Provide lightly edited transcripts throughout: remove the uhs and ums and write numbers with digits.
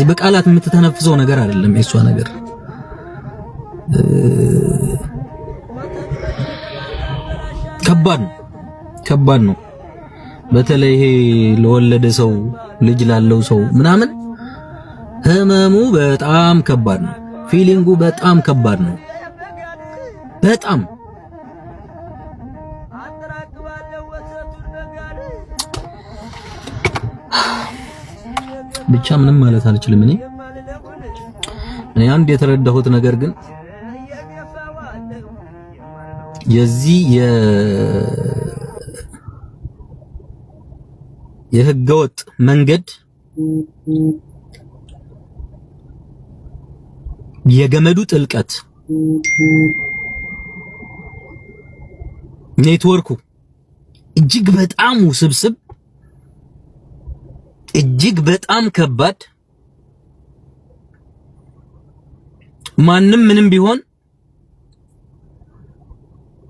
በቃላት የምትተነፍሰው ነገር አይደለም የሷ ነገር። ከባድ ነው። በተለይ ይሄ ለወለደ ሰው ልጅ ላለው ሰው ምናምን ህመሙ በጣም ከባድ ነው። ፊሊንጉ በጣም ከባድ ነው። በጣም ብቻ ምንም ማለት አልችልም። እኔ አንድ የተረዳሁት ነገር ግን የዚህ የህገወጥ መንገድ የገመዱ ጥልቀት ኔትወርኩ እጅግ በጣም ውስብስብ፣ እጅግ በጣም ከባድ፣ ማንም ምንም ቢሆን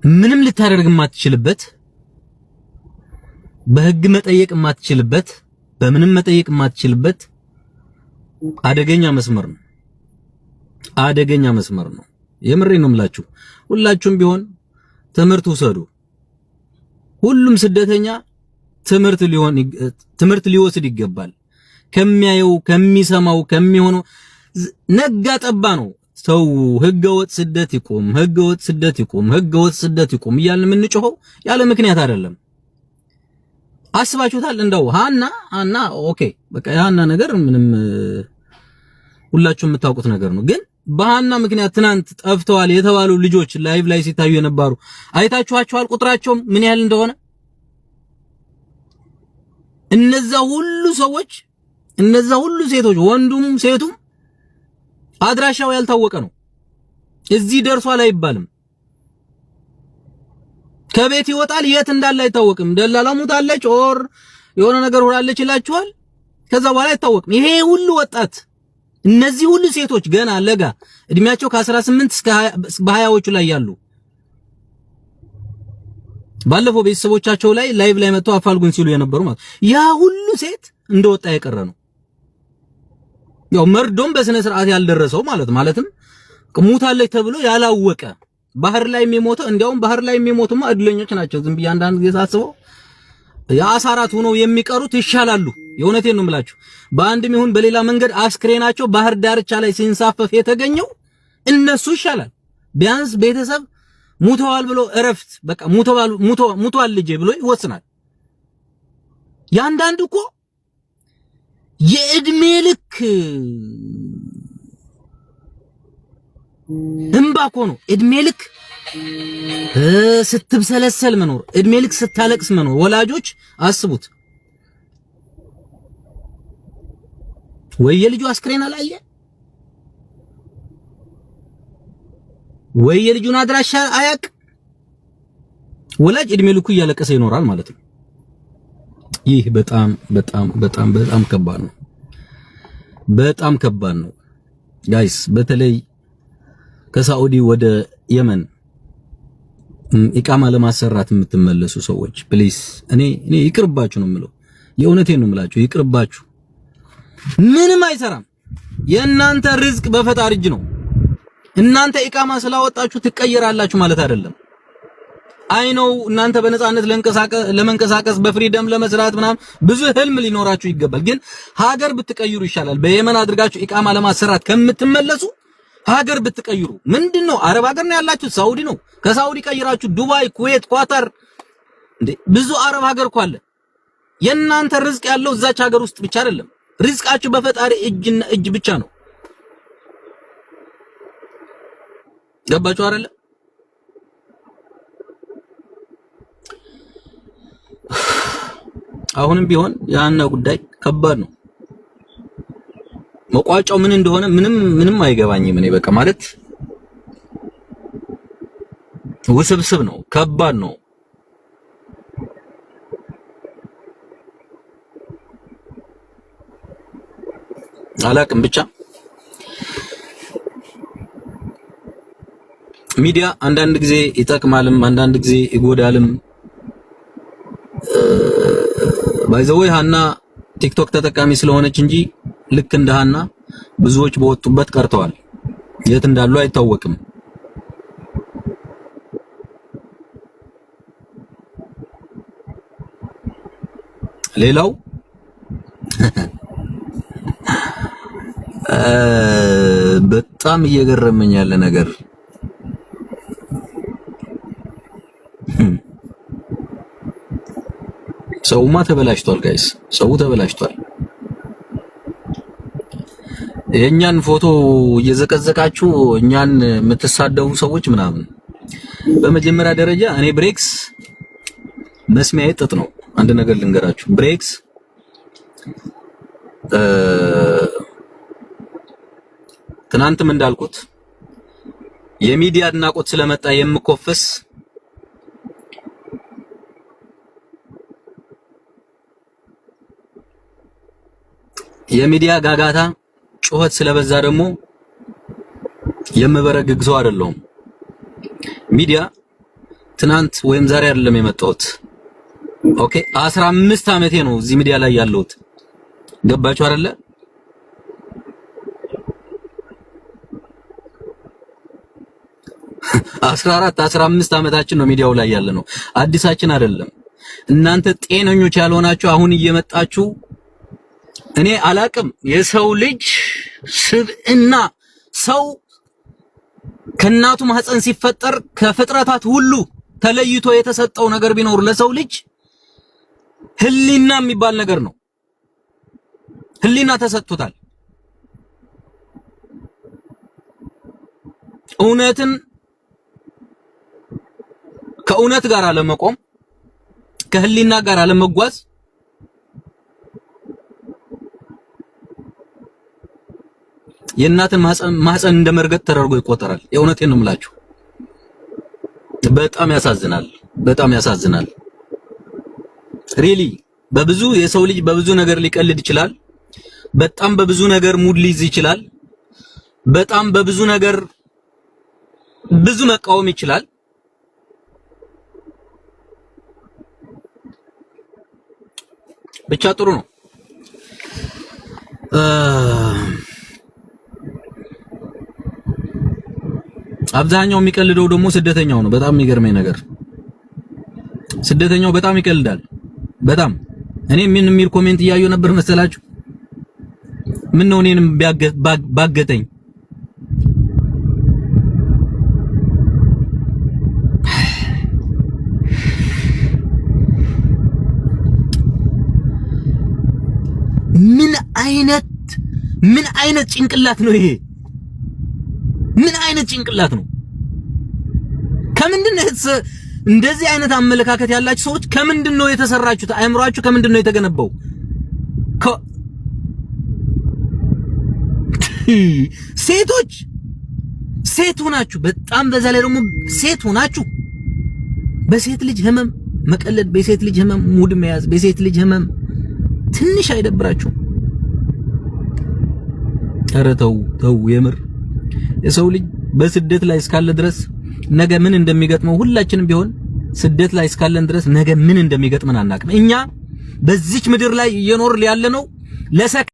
ምንም ልታደርግ የማትችልበት፣ በህግ መጠየቅ የማትችልበት፣ በምንም መጠየቅ የማትችልበት አደገኛ መስመር ነው። አደገኛ መስመር ነው። የምሬን ነው የምላችሁ። ሁላችሁም ቢሆን ትምህርት ውሰዱ። ሁሉም ስደተኛ ትምህርት ሊወስድ ይገባል። ከሚያየው፣ ከሚሰማው፣ ከሚሆነው ነጋ ጠባ ነው ሰው ህገወጥ ስደት ይቆም፣ ህገወጥ ስደት ይቆም፣ ህገወጥ ስደት ይቆም እያልን የምንጮኸው ያለ ምክንያት አይደለም። አስባችሁታል? እንደው ሃና ኦኬ በቃ የሃና ነገር ምንም ሁላችሁም የምታውቁት ነገር ነው። ግን በሃና ምክንያት ትናንት ጠፍተዋል የተባሉ ልጆች ላይቭ ላይ ሲታዩ የነበሩ አይታችኋቸዋል? ቁጥራቸው ምን ያህል እንደሆነ። እነዛ ሁሉ ሰዎች፣ እነዛ ሁሉ ሴቶች፣ ወንዱም ሴቱም አድራሻው ያልታወቀ ነው። እዚህ ደርሷል አይባልም። ከቤት ይወጣል፣ የት እንዳለ አይታወቅም። ደላላ ሞታለች ኦር የሆነ ነገር ሆናለች ይላችኋል። ከዛ በኋላ አይታወቅም። ይሄ ሁሉ ወጣት፣ እነዚህ ሁሉ ሴቶች ገና ለጋ እድሜያቸው ከ18 እስከ በ20ዎቹ ላይ ያሉ ባለፈው ቤተሰቦቻቸው ላይ ላይቭ ላይ መጥተው አፋልጉን ሲሉ የነበሩ ማለት ያ ሁሉ ሴት እንደወጣ የቀረ ነው። ያው መርዶም በስነ ስርዓት ያልደረሰው ማለትም ሞታለች ተብሎ ያላወቀ ባህር ላይ የሚሞተው እንዲያውም ባህር ላይ የሚሞቱማ እድለኞች ናቸው። ዝም ብዬ አንዳንድ ጊዜ ሳስበው የአሳራት ሆነው የሚቀሩት ይሻላሉ። የእውነቴን ነው የምላችሁ። በአንድም ይሁን በሌላ መንገድ አስክሬናቸው ባህር ዳርቻ ላይ ሲንሳፈፍ የተገኘው እነሱ ይሻላል። ቢያንስ ቤተሰብ ሙተዋል ብሎ እረፍት በቃ ሙተዋል ልጄ ብሎ ይወስናል። ያንዳንዱ እኮ የእድሜ ልክ እንባ እኮ ነው። እድሜ ልክ ስትብሰለሰል መኖር፣ እድሜ ልክ ስታለቅስ መኖር። ወላጆች አስቡት። ወይ የልጁ አስክሬን አላየ፣ ወይ የልጁን አድራሻ አያቅ። ወላጅ እድሜ ልኩ እያለቀሰ ይኖራል ማለት ነው። ይህ በጣም በጣም በጣም በጣም ከባድ ነው። በጣም ከባድ ነው ጋይስ። በተለይ ከሳዑዲ ወደ የመን ኢቃማ ለማሰራት የምትመለሱ ሰዎች ፕሊስ፣ እኔ ይቅርባችሁ ነው የምለው። የእውነቴን ነው የምላችሁ፣ ይቅርባችሁ። ምንም አይሰራም። የእናንተ ርዝቅ በፈጣሪ እጅ ነው። እናንተ ኢቃማ ስላወጣችሁ ትቀየራላችሁ ማለት አይደለም። አይ ነው እናንተ በነፃነት ለመንቀሳቀስ በፍሪደም ለመስራት ምናምን ብዙ ህልም ሊኖራችሁ ይገባል። ግን ሀገር ብትቀይሩ ይሻላል። በየመን አድርጋችሁ ኢቃማ ለማሰራት ከምትመለሱ ሀገር ብትቀይሩ። ምንድነው አረብ ሀገር ነው ያላችሁ? ሳውዲ ነው። ከሳውዲ ቀይራችሁ ዱባይ፣ ኩዌት፣ ኳታር እንዴ ብዙ አረብ ሀገር እኮ አለ። የእናንተ ርዝቅ ያለው እዛች ሀገር ውስጥ ብቻ አይደለም። ርዝቃችሁ በፈጣሪ እጅና እጅ ብቻ ነው። ገባችሁ አይደለ? አሁንም ቢሆን ያና ጉዳይ ከባድ ነው። መቋጫው ምን እንደሆነ ምንም አይገባኝም። እኔ በቃ ማለት ውስብስብ ነው፣ ከባድ ነው። አላቅም ብቻ ሚዲያ አንዳንድ ጊዜ ይጠቅማልም አንዳንድ ጊዜ ይጎዳልም። ባይዘው ሃና ቲክቶክ ተጠቃሚ ስለሆነች እንጂ ልክ እንደ ሃና ብዙዎች በወጡበት ቀርተዋል። የት እንዳሉ አይታወቅም። ሌላው በጣም እየገረመኝ ያለ ነገር ሰውማ ተበላሽቷል ጋይስ፣ ሰው ተበላሽቷል። የኛን ፎቶ እየዘቀዘቃችሁ እኛን የምትሳደቡ ሰዎች ምናምን፣ በመጀመሪያ ደረጃ እኔ ብሬክስ መስሚያዬ ጥጥ ነው። አንድ ነገር ልንገራችሁ፣ ብሬክስ ትናንትም እንዳልኩት የሚዲያ አድናቆት ስለመጣ የምኮፈስ የሚዲያ ጋጋታ ጩኸት ስለበዛ ደግሞ የምበረግግ ሰው አይደለሁም። ሚዲያ ትናንት ወይም ዛሬ አይደለም የመጣሁት። ኦኬ 15 ዓመቴ ነው እዚህ ሚዲያ ላይ ያለሁት። ገባችሁ አይደለ? 15 ዓመታችን ነው ሚዲያው ላይ ያለ ነው። አዲሳችን አይደለም። እናንተ ጤነኞች ያልሆናችሁ አሁን እየመጣችሁ እኔ አላቅም። የሰው ልጅ ስብዕና ሰው ከእናቱ ማህፀን ሲፈጠር ከፍጥረታት ሁሉ ተለይቶ የተሰጠው ነገር ቢኖር ለሰው ልጅ ህሊና የሚባል ነገር ነው። ህሊና ተሰጥቶታል። እውነትን ከእውነት ጋር አለመቆም፣ ከህሊና ጋር አለመጓዝ የእናትን ማህፀን እንደመርገጥ ተደርጎ ይቆጠራል። የእውነቴን ነው የምላችሁ። በጣም ያሳዝናል፣ በጣም ያሳዝናል። ሪሊ በብዙ የሰው ልጅ በብዙ ነገር ሊቀልድ ይችላል። በጣም በብዙ ነገር ሙድ ሊይዝ ይችላል። በጣም በብዙ ነገር ብዙ መቃወም ይችላል። ብቻ ጥሩ ነው። አብዛኛው የሚቀልደው ደግሞ ስደተኛው ነው። በጣም የሚገርመኝ ነገር ስደተኛው በጣም ይቀልዳል። በጣም እኔ ምን የሚል ኮሜንት እያየሁ ነበር መሰላችሁ? ምን ነው እኔንም ባገተኝ። ምን አይነት ጭንቅላት ነው ይሄ? ምን አይነት ጭንቅላት ነው? ከምንድን ነው እንደዚህ አይነት አመለካከት ያላችሁ ሰዎች ከምንድን ነው የተሰራችሁት? አእምሯችሁ ከምንድን ነው የተገነባው? ሴት ሆናችሁ በጣም በዛ ላይ ደግሞ ሴት ሆናችሁ በሴት ልጅ ህመም መቀለድ፣ በሴት ልጅ ህመም ሙድ መያዝ፣ በሴት ልጅ ህመም ትንሽ አይደብራችሁ? ኧረ ተው የምር የሰው ልጅ በስደት ላይ እስካለ ድረስ ነገ ምን እንደሚገጥመው ሁላችንም ቢሆን ስደት ላይ እስካለን ድረስ ነገ ምን እንደሚገጥመን አናውቅም። እኛ በዚች ምድር ላይ እየኖርን ያለነው